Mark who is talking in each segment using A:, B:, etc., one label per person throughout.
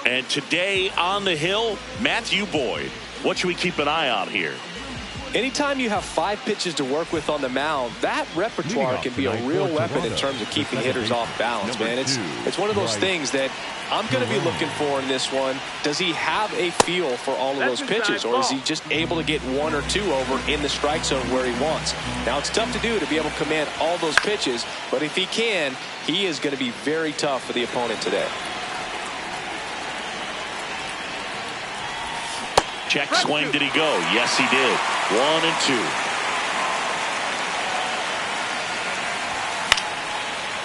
A: And today on the hill, Matthew Boyd. What should we keep an eye on here?
B: Anytime you have 5 pitches to work with on the mound, that repertoire can be a real weapon in terms of keeping hitters off balance, man. It's one of those things that I'm going to be looking for in this one. Does he have a feel for all of those pitches, or is he just able to get 1 or 2 over in the strike zone where he wants? Now, it's tough to do to be able to command all those pitches, but if he can, he is going to be very tough for the opponent today.
A: Check swing, did he go? Yes, he did. 1 and 2.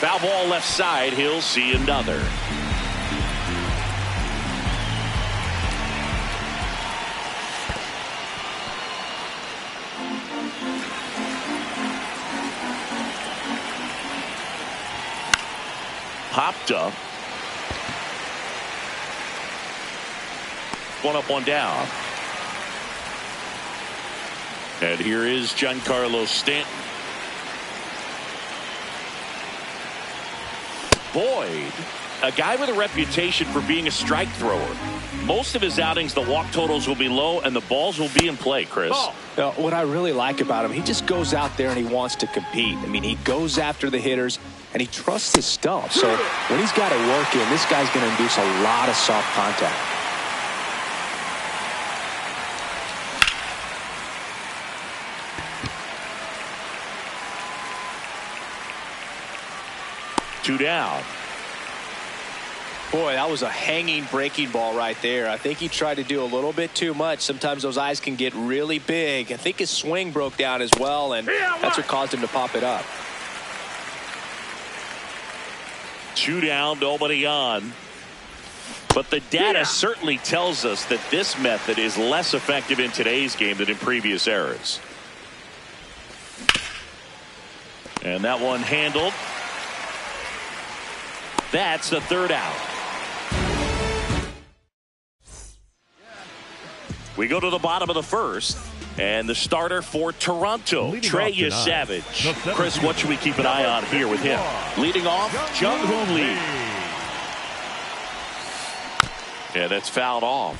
A: Foul ball left side. He'll see another. Popped up. 1 up, 1 down. And here is Giancarlo Stanton. Boyd, a guy with a reputation for being a strike thrower. Most of his outings, the walk totals will be low and the balls will be in play, Chris.
B: What I really like about him, he just goes out there and he wants to compete. I mean, he goes after the hitters and he trusts his stuff. So when he's got to work in, this guy's going to induce a lot of soft contact.
A: Two down.
B: Boy, that was a hanging breaking ball right there. I think he tried to do a little bit too much. Sometimes those eyes can get really big. I think his swing broke down as well, and that's what caused him to pop it up.
A: 2 down, nobody on. But the data certainly tells us that this method is less effective in today's game than in previous eras. And that one handled. That's the 3rd out. We go to the bottom of the 1st, and the starter for Toronto, Savage. Chris, what should we keep an eye on here with him? Leading off, Jung-Hoo Lee. Yeah, that's fouled off.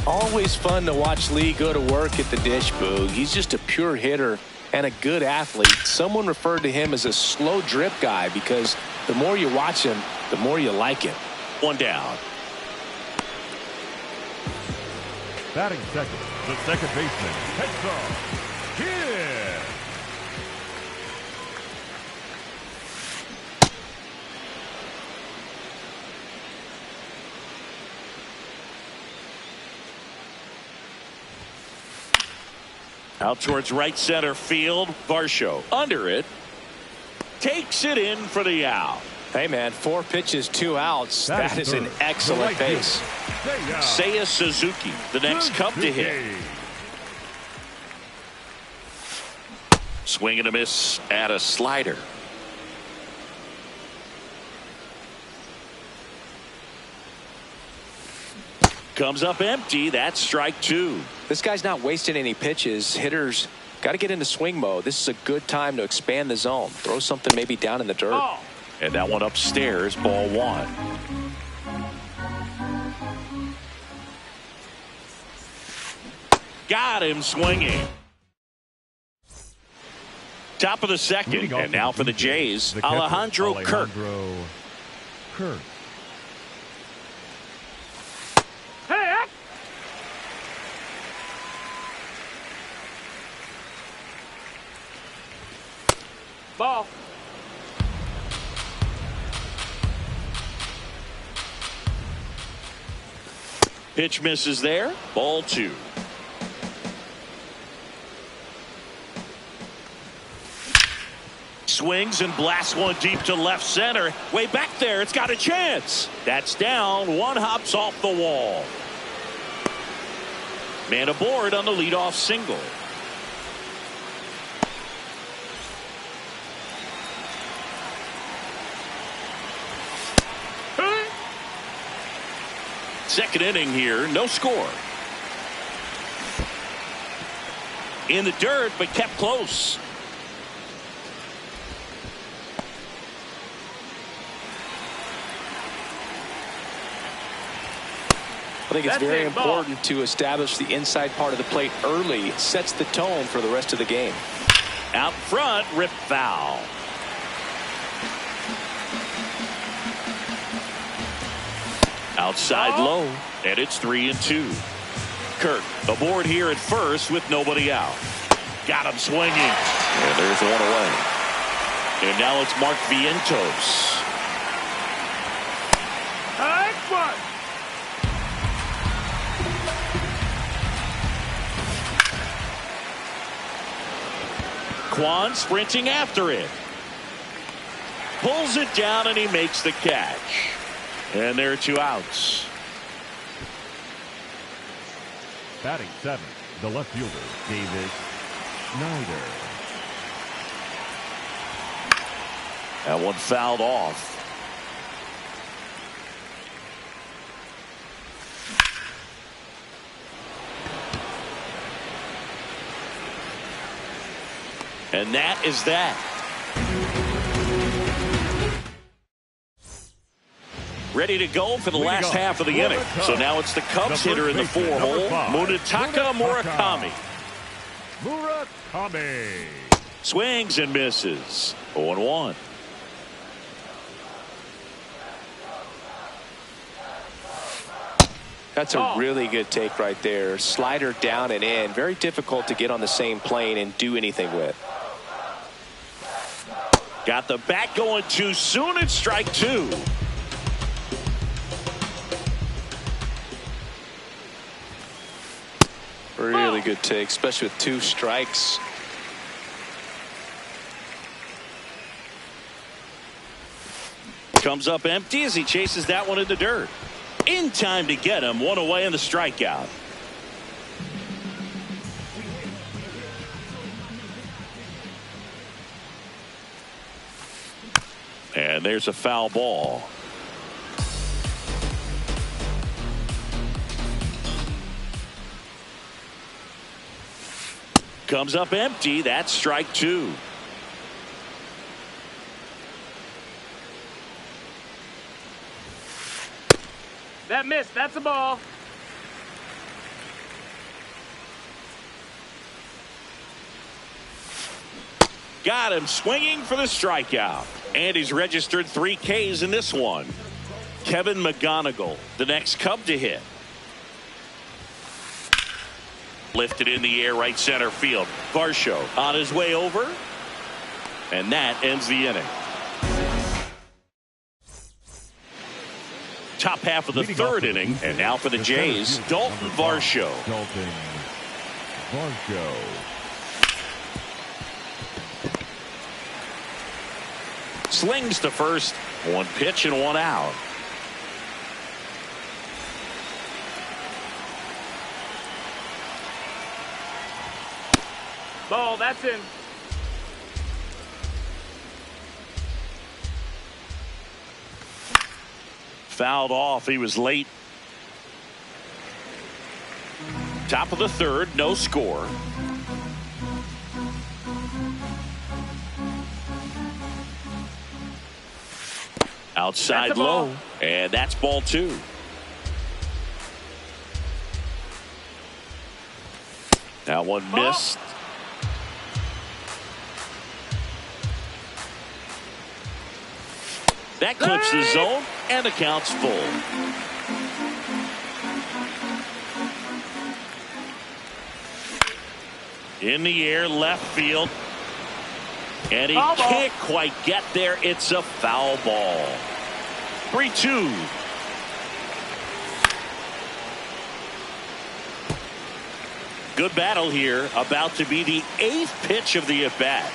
B: Always fun to watch Lee go to work at the dish, Boog. He's just a pure hitter and a good athlete. Someone referred to him as a slow drip guy because the more you watch him, the more you like him.
A: 1 down.
C: Batting second, the second baseman, heads Kid.
A: Out towards right center field. Varsho under it. Takes it in for the out.
B: Hey, man, 4 pitches, 2 outs. That is an excellent base.
A: Seiya Suzuki, the next cup to hit. Swing and a miss at a slider. Comes up empty. That's strike 2.
B: This guy's not wasting any pitches. Hitters got to get into swing mode. This is a good time to expand the zone. Throw something maybe down in the dirt.
A: And that one upstairs, ball 1. Got him swinging. Top of the 2nd, and now for the Jays, Alejandro Kirk.
B: Ball.
A: Pitch misses there. Ball 2. Swings and blasts one deep to left center. Way back there. It's got a chance. That's down. One hops off the wall. Man aboard on the leadoff single. Second inning here, no score. In the dirt, but kept close.
B: I think it's very important to establish the inside part of the plate early. It sets the tone for the rest of the game.
A: Out front, rip foul. Outside low, and it's 3-2. Kirk aboard here at first with nobody out. Got him swinging. And there's one away. And now it's Mark Vientos. Kwan sprinting after it. Pulls it down and he makes the catch. And there are 2 outs.
C: Batting 7, the left fielder, Davis Schneider.
A: That one fouled off. And that is that. Ready to go for the last half of the inning. So now it's the Cubs hitter in the 4-hole, Munetaka Murakami.
C: Murakami.
A: Swings and misses. 0-1.
B: That's a really good take right there. Slider down and in. Very difficult to get on the same plane and do anything with.
A: Got the bat going too soon. It's strike 2.
B: Really good take, especially with 2 strikes.
A: Comes up empty as he chases that one in the dirt. In time to get him. 1 away in the strikeout. And there's a foul ball. Comes up empty. That's strike 2.
D: That missed. That's a ball.
A: Got him swinging for the strikeout. And he's registered 3 Ks in this one. Kevin McGonigal, the next Cub to hit. Lifted in the air, right center field. Varsho on his way over. And that ends the inning. Top half of the 3rd inning. And now for the Jays, Dalton Varsho.
C: Dalton Varsho.
A: Slings to first. 1 pitch and 1 out.
D: Ball, that's in.
A: Fouled off. He was late. Top of the 3rd, no score. Outside low, and that's ball 2. That one missed. That clips the zone, and the count's full. In the air, left field. And he can't quite get there. It's a foul ball. 3-2. Good battle here. About to be the 8th pitch of the at-bat.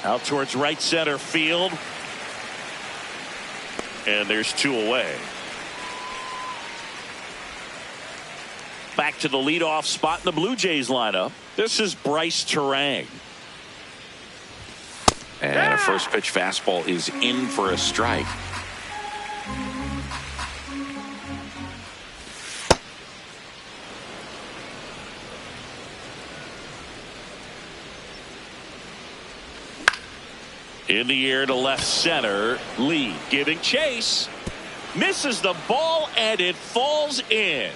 A: Out towards right center field. And there's 2 away. Back to the leadoff spot in the Blue Jays lineup. This is Bryce Terang.
E: And a first pitch fastball is in for a strike.
A: In the air to left center. Lee giving chase. Misses the ball and it falls in.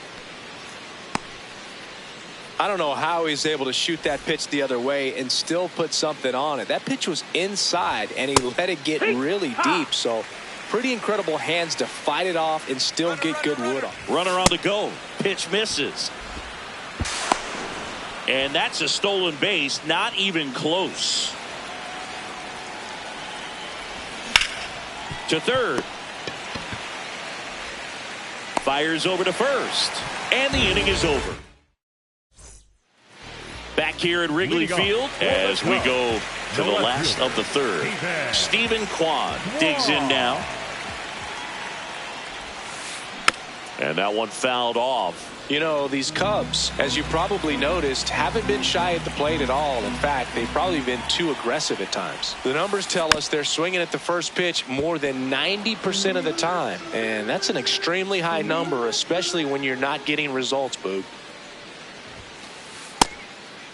B: I don't know how he's able to shoot that pitch the other way and still put something on it. That pitch was inside and he let it get really deep. So pretty incredible hands to fight it off and still get good wood on.
A: Runner on the go. Pitch misses. And that's a stolen base. Not even close. To third. Fires over to first. And the inning is over. Back here at Wrigley Field as we go to the last of the third. Stephen Kwan digs in now. And that one fouled off.
B: You know, these Cubs, as you probably noticed, haven't been shy at the plate at all. In fact, they've probably been too aggressive at times. The numbers tell us they're swinging at the first pitch more than 90% of the time. And that's an extremely high number, especially when you're not getting results, Boog.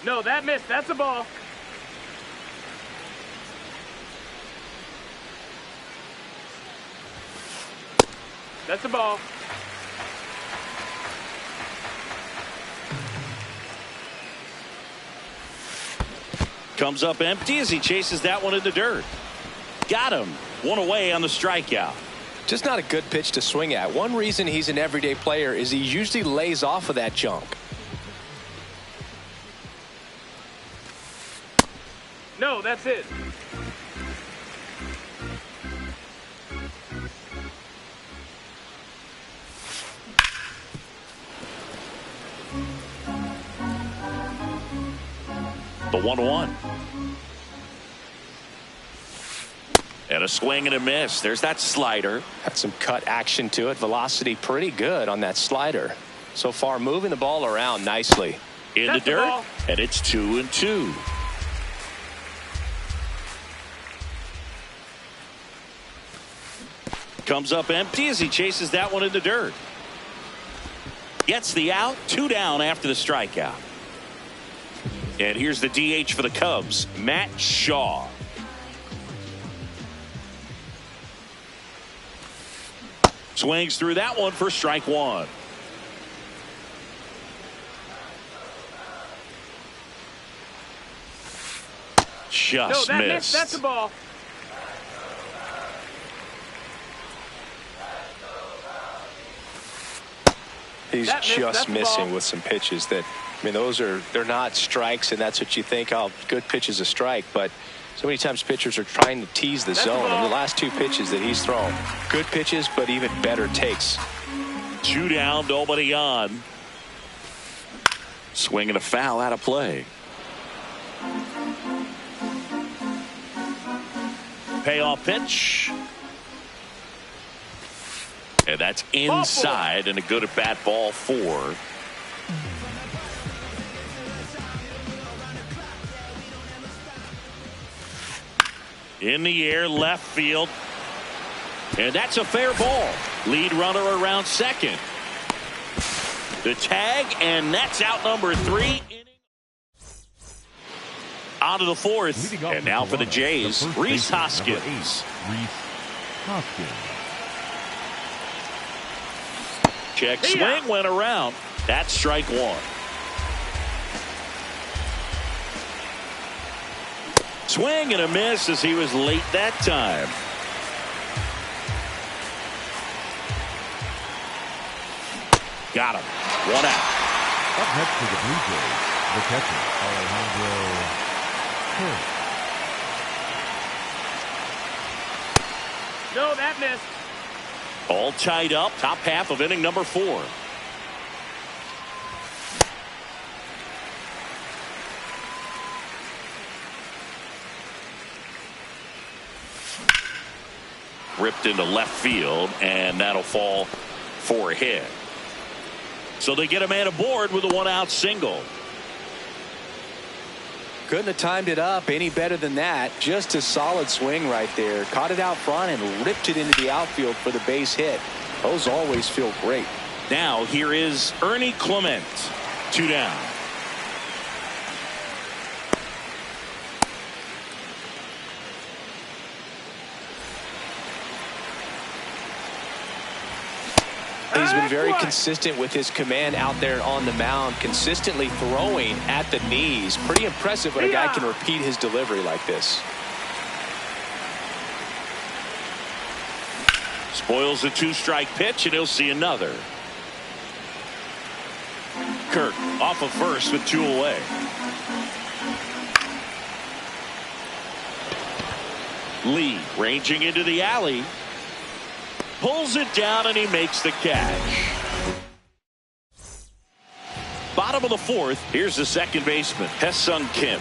D: No, that missed. That's a ball. That's a ball.
A: Comes up empty as he chases that one in the dirt. Got him. One away on the strikeout.
B: Just not a good pitch to swing at. One reason he's an everyday player is he usually lays off of that junk.
D: No, that's it.
A: The 1-1. And a swing and a miss. There's that slider.
B: Got some cut action to it. Velocity pretty good on that slider. So far moving the ball around nicely.
A: In the dirt. And it's 2-2. Comes up empty as he chases that one in the dirt. Gets the out. 2 down after the strikeout. And here's the DH for the Cubs, Matt Shaw. Swings through that one for strike one. Just
D: no, that
A: missed.
D: That's a ball.
B: He's just missing with some pitches that, I mean, they're not strikes, and that's what you think, oh, good pitch is a strike. But so many times pitchers are trying to tease the zone. And the last 2 pitches that he's thrown, good pitches, but even better takes.
A: 2 down, nobody on. Swing and a foul out of play. Payoff pitch. And that's inside and a good at bat, ball 4. In the air, left field. And that's a fair ball. Lead runner around second. The tag, and that's out number 3. On to the 4th. And now for the Jays, Rhys Hoskins. Check swing, went around. That's strike 1. Swing and a miss as he was late that time. Got him. 1 out.
C: Up next to the Blue Jays, the catcher, Alejandro Kirk.
D: No, that missed.
A: All tied up, top half of inning number 4. Ripped into left field, and that'll fall for a hit. So they get a man aboard with a 1-out single.
B: Couldn't have timed it up any better than that. Just a solid swing right there. Caught it out front and ripped it into the outfield for the base hit. Those always feel great.
A: Now here is Ernie Clement. 2 down.
B: He's been very consistent with his command out there on the mound, consistently throwing at the knees. Pretty impressive when a guy can repeat his delivery like this.
A: Spoils a 2-strike pitch, and he'll see another. Kirk off of first with 2 away. Lee ranging into the alley. Pulls it down, and he makes the catch. Bottom of the 4th. Here's the second baseman, Hye-Sung Kim.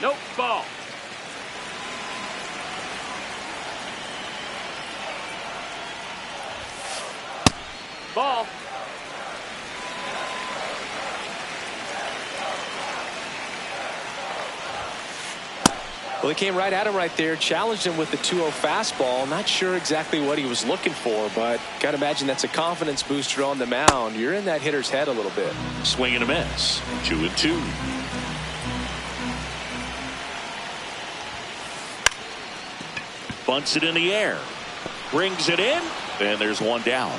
D: Nope, ball. Ball.
B: Well, he came right at him right there, challenged him with the 2-0 fastball. Not sure exactly what he was looking for, but got to imagine that's a confidence booster on the mound. You're in that hitter's head a little bit.
A: Swing and a miss. 2-2. Bunts it in the air. Brings it in. And there's one down.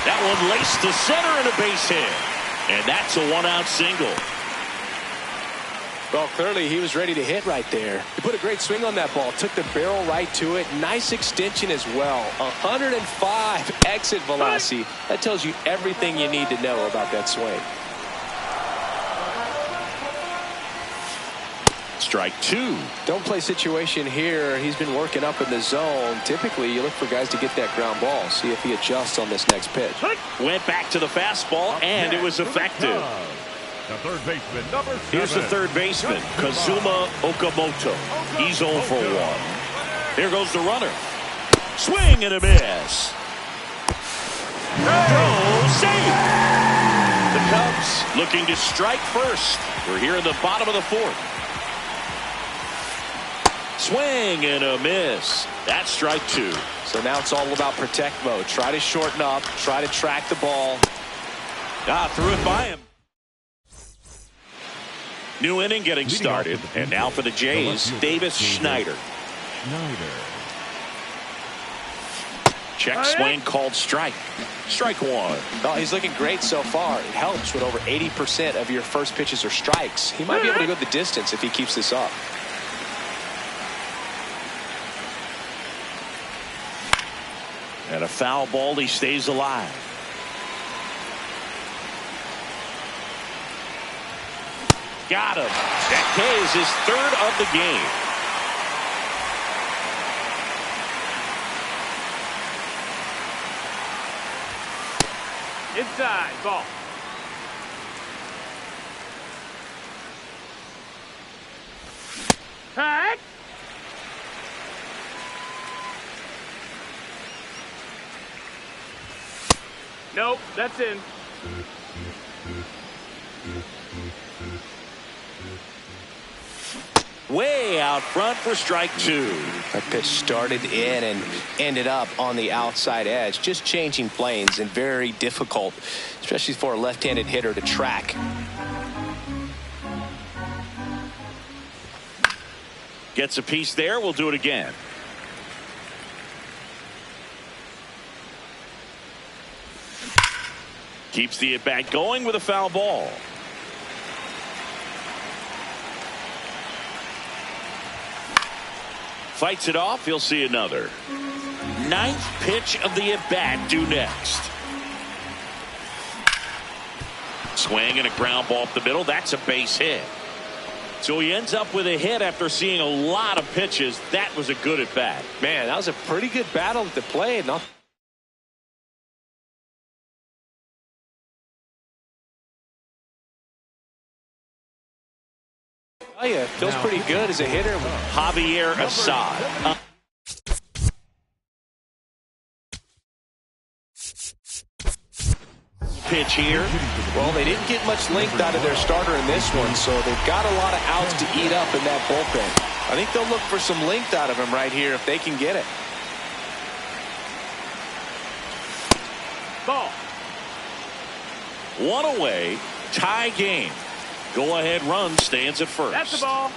A: That one laced to center and a base hit. And that's a 1-out single.
B: Well, clearly he was ready to hit right there. He put a great swing on that ball. Took the barrel right to it. Nice extension as well. 105 exit velocity. That tells you everything you need to know about that swing.
A: Strike 2.
B: Don't play situation here. He's been working up in the zone. Typically, you look for guys to get that ground ball. See if he adjusts on this next pitch.
A: Went back to the fastball, and it was effective.
C: The third baseman, number 7.
A: Here's the third baseman, Kazuma Okamoto. He's 0 for 1. Here goes the runner. Swing and a miss. Throw, safe. The Cubs looking to strike first. We're here in the bottom of the 4th. Swing and a miss. That's strike 2.
B: So now it's all about protect mode. Try to shorten up. Try to track the ball.
A: Threw it by him. New inning getting started. And now for the Jays, Davis Schneider. Check swing called strike. Strike 1.
B: Well, he's looking great so far. It helps when over 80% of your first pitches are strikes. He might be able to go the distance if he keeps this up.
A: And a foul ball, he stays alive. Got him. That K is his 3rd of the game.
D: Inside, ball. Pack. Nope, that's in.
A: Way out front for strike 2.
B: That pitch started in and ended up on the outside edge. Just changing planes and very difficult, especially for a left-handed hitter to track.
A: Gets a piece there. We'll do it again. Keeps the at-bat going with a foul ball. Fights it off. He'll see another. 9th pitch of the at-bat due next. Swing and a ground ball up the middle. That's a base hit. So he ends up with a hit after seeing a lot of pitches. That was a good at-bat.
B: Man, that was a pretty good battle at the plate. Feels pretty good as a hitter.
A: Javier Assad. Pitch here.
B: Well, they didn't get much length out of their starter in this one, so they've got a lot of outs to eat up in that bullpen. I think they'll look for some length out of him right here if they can get it.
D: Ball.
A: One away, tie game. Go ahead run stands at first.
D: That's the ball.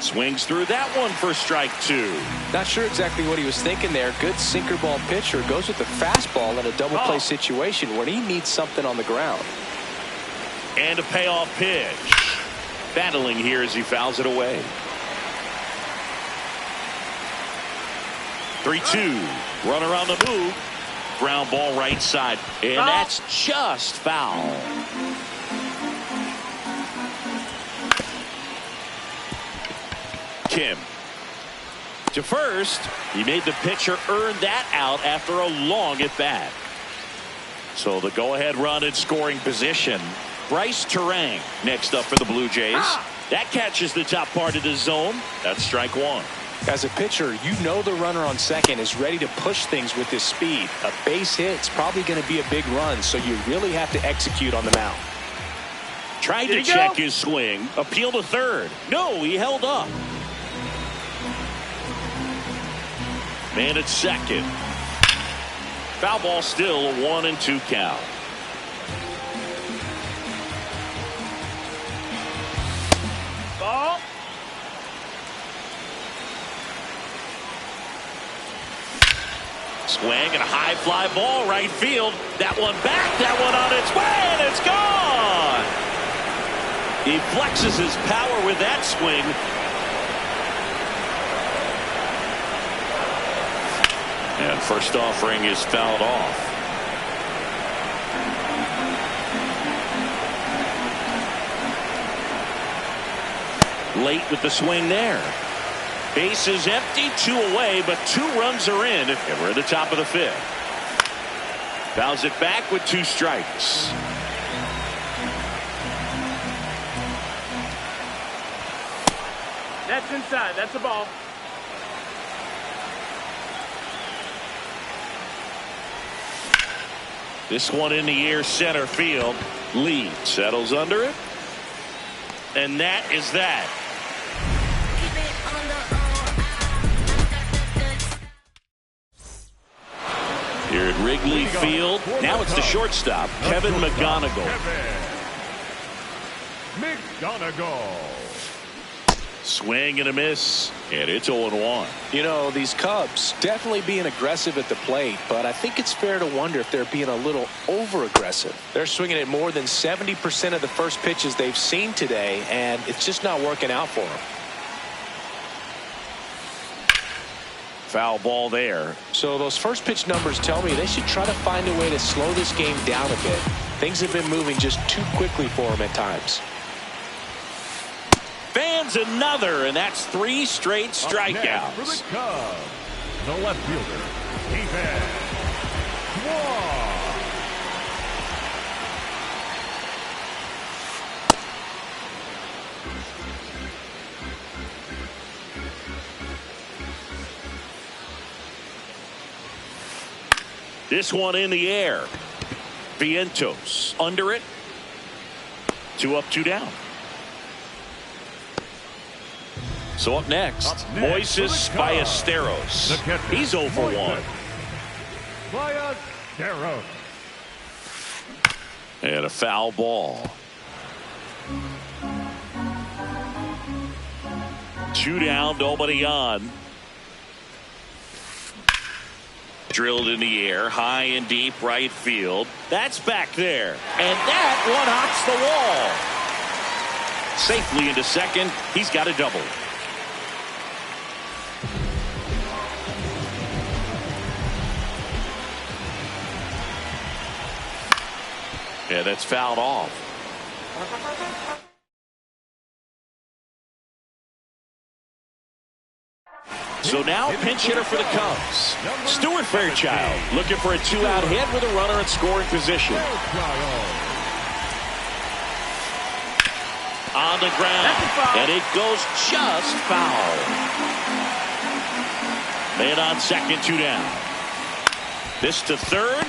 A: Swings through that one for strike two.
B: Not sure exactly what he was thinking there. Good sinker ball pitcher goes with the fastball in a double play situation when he needs something on the ground.
A: And a payoff pitch. Battling here as he fouls it away. 3-2. Runner on the move. Ground ball right side. And that's just foul. Kim to first. He made the pitcher earn that out after a long at bat. So the go-ahead run in scoring position. Bryce Terang next up for the Blue Jays. That catches the top part of the zone. That's strike one.
B: As a pitcher, you know the runner on second is ready to push things with his speed. A base hit's probably going to be a big run, so you really have to execute on the mound.
A: Tried to check his swing. Appeal to third. No, he held up. Man at second. Foul ball still a 1-2 count.
D: Ball.
A: Swing and a high fly ball right field. That one back. That one on its way, and it's gone. He flexes his power with that swing. And first offering is fouled off. Late with the swing there. Base is empty, 2 away, but 2 runs are in, and we're at the top of the 5th. Fouls it back with 2 strikes.
D: That's inside. That's a ball.
A: This one in the air, center field. Lee settles under it. And that is that. Here at Wrigley Field, now it's the shortstop, Kevin McGonigal. Swing and a miss, and it's 0-1.
B: You know, these Cubs definitely being aggressive at the plate, but I think it's fair to wonder if they're being a little over-aggressive. They're swinging at more than 70% of the first pitches they've seen today, and it's just not working out for them.
A: Foul ball there.
B: So those first pitch numbers tell me they should try to find a way to slow this game down a bit. Things have been moving just too quickly for them at times.
A: Fans another, and that's 3 straight strikeouts.
C: For the Cubs, the left fielder, Ethan.
A: This one in the air. Vientos under it. 2 up, 2 down. So up next, Moises Ballesteros. He's 0 for 1.
C: Ballesteros.
A: And a foul ball. 2 down, nobody on. Drilled in the air, high and deep right field. That's back there. And that one hops the wall. Safely into second. He's got a double. Yeah, that's fouled off. So now pinch hitter for the Cubs. Stuart Fairchild looking for a 2-out hit with a runner in scoring position. On the ground, and it goes just foul. Man on second, 2 down. This to third.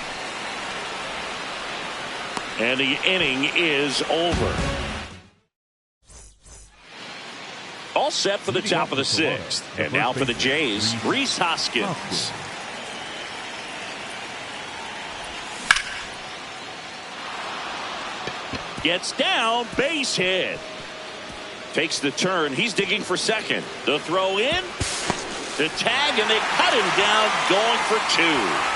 A: And the inning is over. all set for the top of the 6th. And now for the Jays, Rhys Hoskins. Gets down, base hit. Takes the turn. He's digging for second. The throw in. The tag, and they cut him down, going for 2.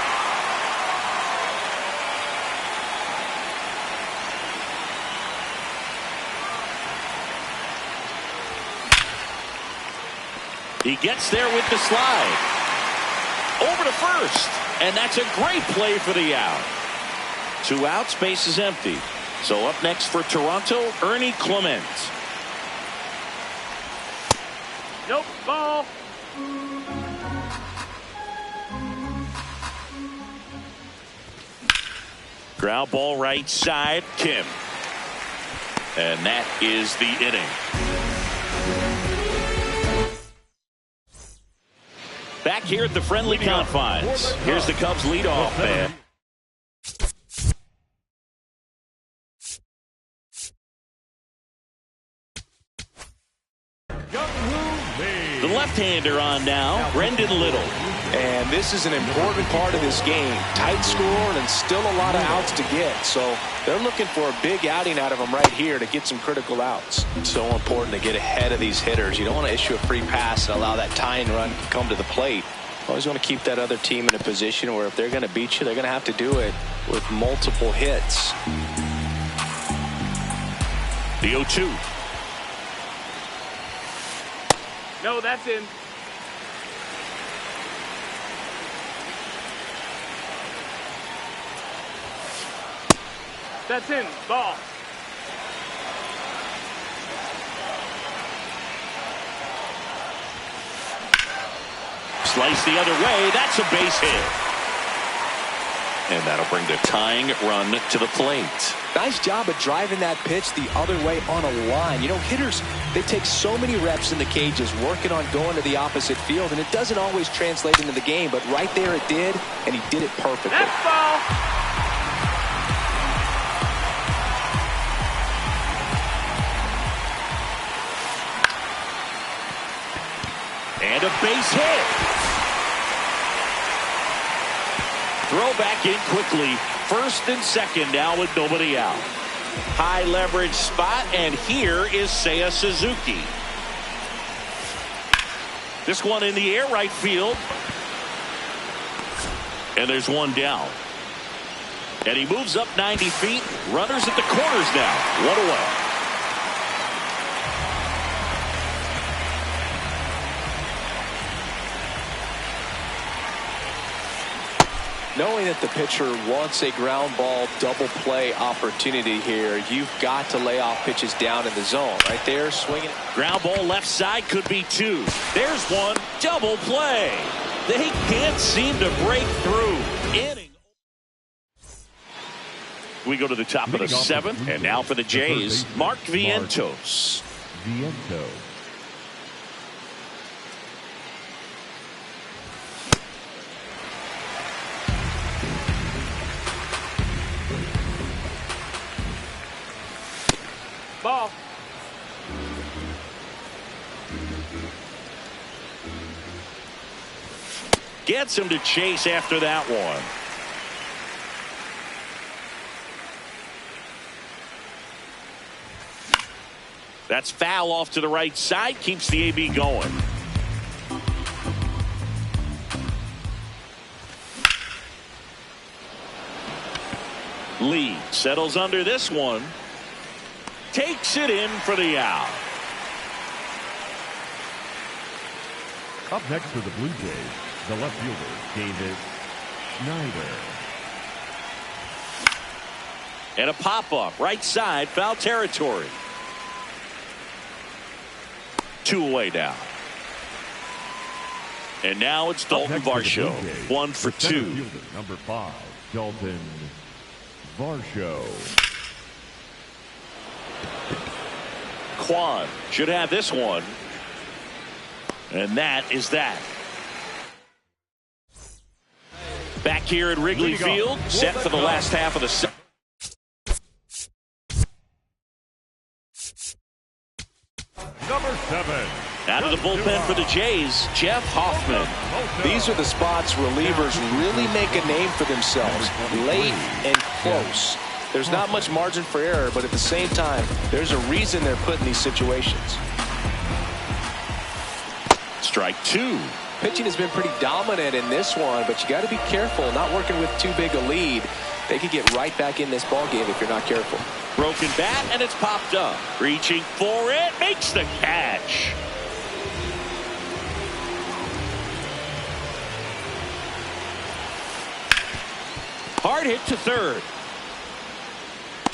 A: He gets there with the slide. Over to first. And that's a great play for the out. 2 outs, base is empty. So up next for Toronto, Ernie Clement.
D: Nope, ball.
A: Ground ball right side, Kim. And that is the inning. Back here at the friendly confines. Here's the Cubs leadoff man. The left-hander on now, Brendan Little.
B: And this is an important part of this game. Tight score and still a lot of outs to get. So they're looking for a big outing out of them right here to get some critical outs. It's so important to get ahead of these hitters. You don't want to issue a free pass and allow that tying run to come to the plate. You always want to keep that other team in a position where if they're going to beat you, they're going to have to do it with multiple hits.
A: The 0-2.
D: No, that's in. That's in. Ball.
A: Slice the other way. That's a base hit. And that'll bring the tying run to the plate.
B: Nice job of driving that pitch the other way on a line. You know, hitters, they take so many reps in the cages working on going to the opposite field, and it doesn't always translate into the game, but right there it did, and he did it perfectly.
D: That's ball.
A: And a base hit. Throw back in quickly. First and second now with nobody out. High leverage spot, and here is Seiya Suzuki. This one in the air, right field. And there's one down. And he moves up 90 feet. Runners at the corners now. 1 away.
B: Knowing that the pitcher wants a ground ball double play opportunity here, you've got to lay off pitches down in the zone. Right there, swinging.
A: Ground ball left side could be 2. There's one. Double play. They can't seem to break through. Inning. We go to the top of the 7th, and now for the Jays, Mark Vientos.
D: Ball.
A: Gets him to chase after that one. That's foul off to the right side. Keeps the AB going. Lee settles under this one. Takes it in for the out.
C: Up next for the Blue Jays, the left fielder, Davis Schneider.
A: And a pop-up, right side, foul territory. 2 away now. And now it's Dalton Varsho. 1 for 2.
C: Fielder, number 5, Dalton Varsho.
A: Kwan should have this one. And that is that. Back here at Wrigley Field, set for the last half of the second.
C: Number 7,
A: Out of the bullpen for the Jays, Jeff Hoffman.
B: These are the spots relievers really make a name for themselves, late and close. There's not much margin for error, but at the same time, there's a reason they're put in these situations.
A: Strike two.
B: Pitching has been pretty dominant in this one, but you got to be careful, not working with too big a lead. They could get right back in this ball game if you're not careful.
A: Broken bat, and it's popped up. Reaching for it, makes the catch. Hard hit to third.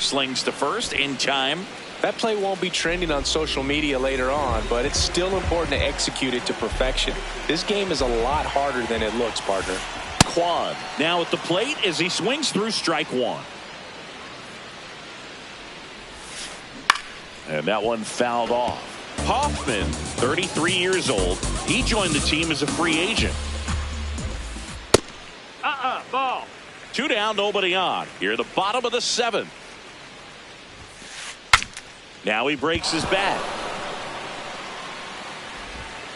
A: Slings to first in time.
B: That play won't be trending on social media later on, but it's still important to execute it to perfection. This game is a lot harder than it looks, partner.
A: Quad now at the plate as he swings through strike one. And that one fouled off. Hoffman, 33 years old. He joined the team as a free agent.
D: Ball.
A: 2 down, nobody on. Here at the bottom of the 7th. Now he breaks his bat.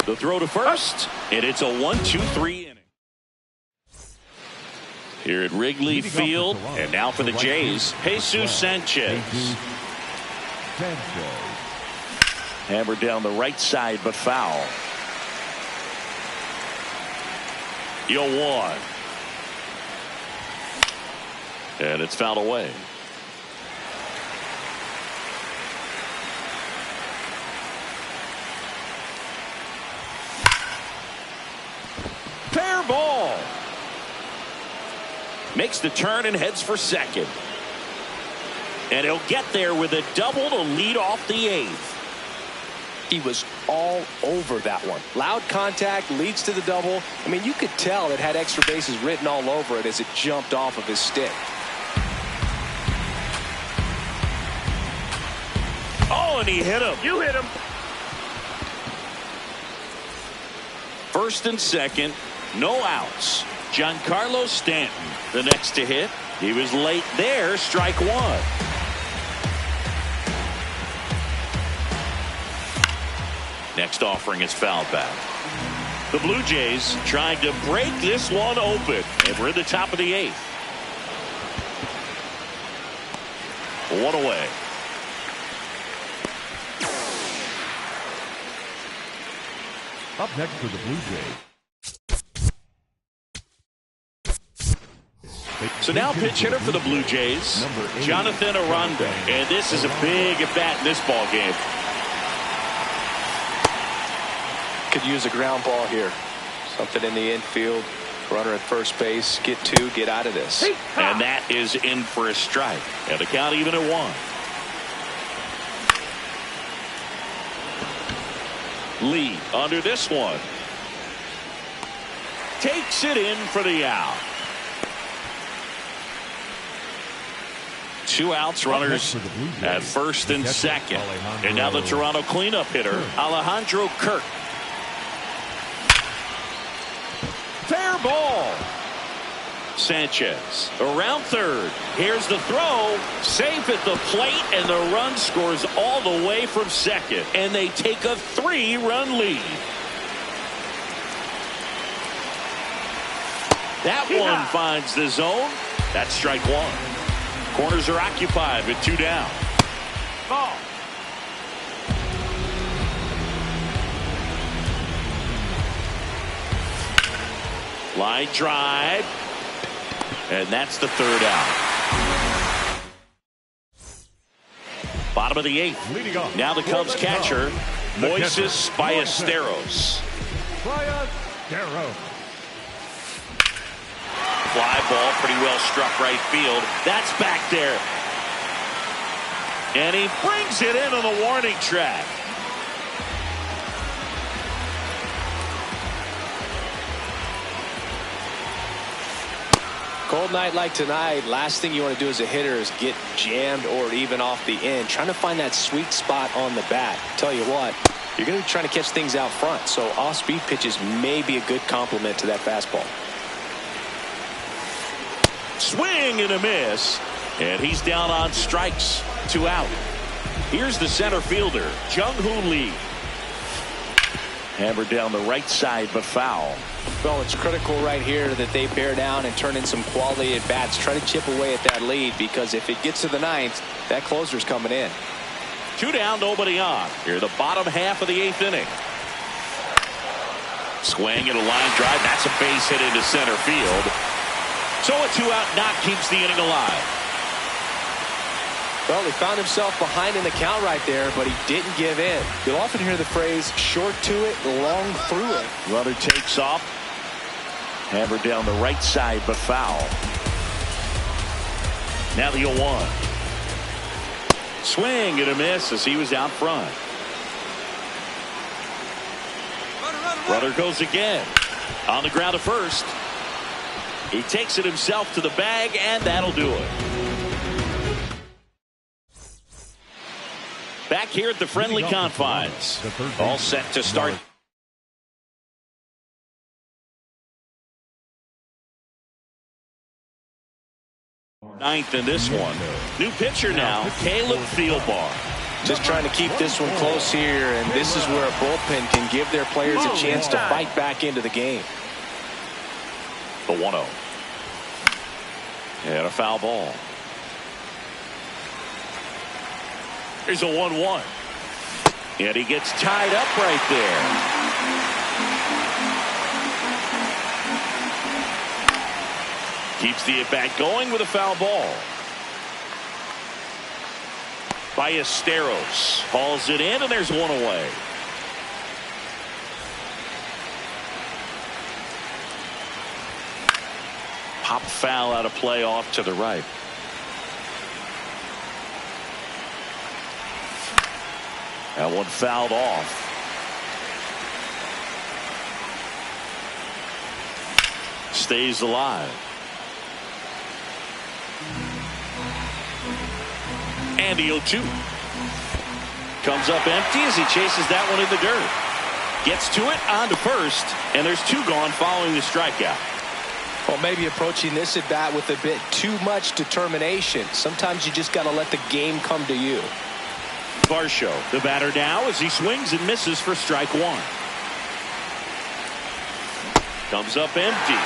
A: The throw to first, and it's a 1-2-3 inning. Here at Wrigley Field, and now for the Jays, Jesus Sanchez. Hammered down the right side, but foul. 0-1. And it's fouled away. Fair ball. Makes the turn and heads for second. And he'll get there with a double to lead off the 8th.
B: He was all over that one. Loud contact leads to the double. I mean, you could tell it had extra bases written all over it as it jumped off of his stick.
A: Oh, and he hit him.
D: You hit him.
A: First and second, no outs. Giancarlo Stanton, the next to hit. He was late there, strike one. Next offering is fouled back. The Blue Jays trying to break this one open. And we're at the top of the 8th. 1 away.
C: Up next for the Blue Jays.
A: So now pitch hitter for the Blue Jays, Jonathan Aranda. And this is a big at bat in this ball game.
B: Could use a ground ball here. Something in the infield. Runner at first base. Get 2. Get out of this.
A: And that is in for a strike. And the count even at 1. Lee under this one. Takes it in for the out. 2 outs, runners at first and second. And now the Toronto cleanup hitter, Alejandro Kirk. Fair ball. Sanchez around third. Here's the throw. Safe at the plate, and the run scores all the way from second. And they take a 3-run lead. That one finds the zone. That's strike one. Corners are occupied with 2 down.
D: Ball.
A: Line drive. And that's the 3rd out. Bottom of the 8th. Now the Cubs catcher, Moises Ballesteros. Fly ball, pretty well struck right field. That's back there. And he brings it in on the warning track.
B: Cold night like tonight, last thing you want to do as a hitter is get jammed or even off the end. Trying to find that sweet spot on the bat. Tell you what, you're going to be trying to catch things out front, so off-speed pitches may be a good complement to that fastball.
A: Swing and a miss, and he's down on strikes. 2 out. Here's the center fielder, Jung-Hoo Lee. Hammered down the right side, but foul.
B: Well, it's critical right here that they bear down and turn in some quality at bats. Try to chip away at that lead, because if it gets to the ninth, that closer's coming in.
A: 2 down, nobody on. Here, the bottom half of the 8th inning. Swing and a line drive. That's a base hit into center field. So a 2-out knock keeps the inning alive.
B: Well, he found himself behind in the count right there, but he didn't give in. You'll often hear the phrase, short to it, long through it.
A: Runner takes off. Hammered down the right side, but foul. Now the 0-1. Swing and a miss as he was out front. Runner goes again. On the ground to first. He takes it himself to the bag, and that'll do it. Back here at the friendly confines. All set to start. Ninth in this one. New pitcher now, Caleb Fieldbar.
B: Just trying to keep this one close here, and this is where a bullpen can give their players a chance to fight back into the game.
A: The 1-0. And a foul ball. Here's a 1-1. And he gets tied up right there. Keeps the at-bat going with a foul ball. Ballesteros hauls it in, and there's one away. Pop foul out of play off to the right. That one fouled off. Stays alive. And the 0-2. Comes up empty as he chases that one in the dirt. Gets to it, on to first, and there's 2 gone following the strikeout.
B: Well, maybe approaching this at bat with a bit too much determination. Sometimes you just got to let the game come to you.
A: Varsho, the batter now, as he swings and misses for strike 1. Comes up empty.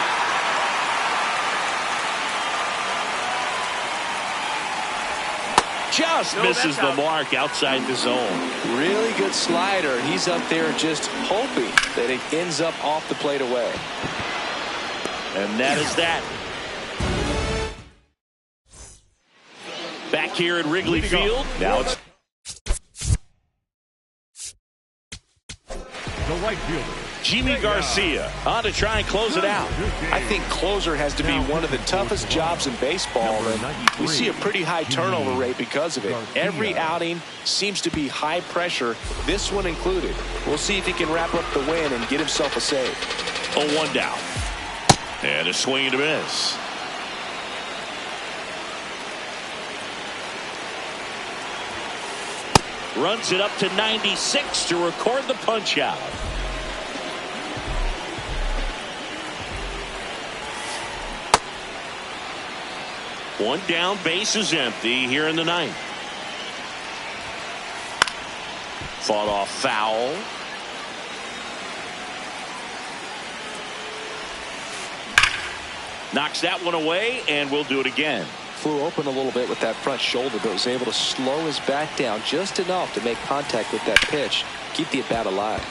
A: Just misses the mark outside the zone.
B: Really good slider. He's up there just hoping that it ends up off the plate away.
A: And that is that. Back here at Wrigley Field. Now it's
C: The right fielder,
A: Jimmy Garcia on to try and close it out.
B: I think closer has to be one of the toughest jobs in baseball, and we see a pretty high turnover rate because of it. Every outing seems to be high pressure, this one included. We'll see if he can wrap up the win and get himself a save.
A: 0-1 down. And a swing and a miss. Runs it up to 96 to record the punch out. One down, base is empty here in the 9th. Fought off foul. Knocks that one away, and we'll do it again.
B: Flew open a little bit with that front shoulder, but was able to slow his bat down just enough to make contact with that pitch. Keep the at-bat alive.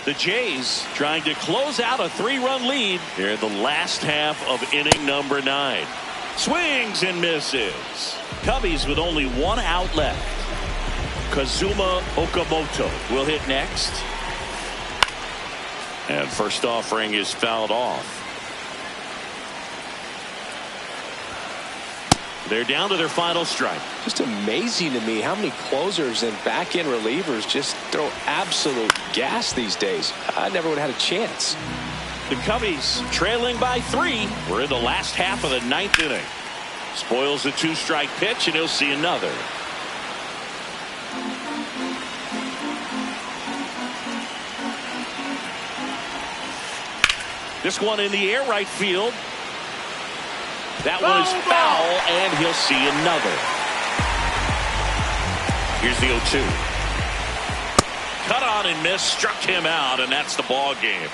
A: The Jays trying to close out a 3-run lead here in the last half of inning number 9. Swings and misses. Cubbies with only 1 out left. Kazuma Okamoto will hit next. And first offering is fouled off. They're down to their final strike.
B: Just amazing to me how many closers and back-end relievers just throw absolute gas these days. I never would have had a chance.
A: The Cubbies trailing by 3. We're in the last half of the 9th inning. Spoils a 2-strike pitch, and he'll see another. This one in the air, right field. That one is foul, and he'll see another. Here's the 0-2. Cut on and miss, struck him out, and that's the ball game.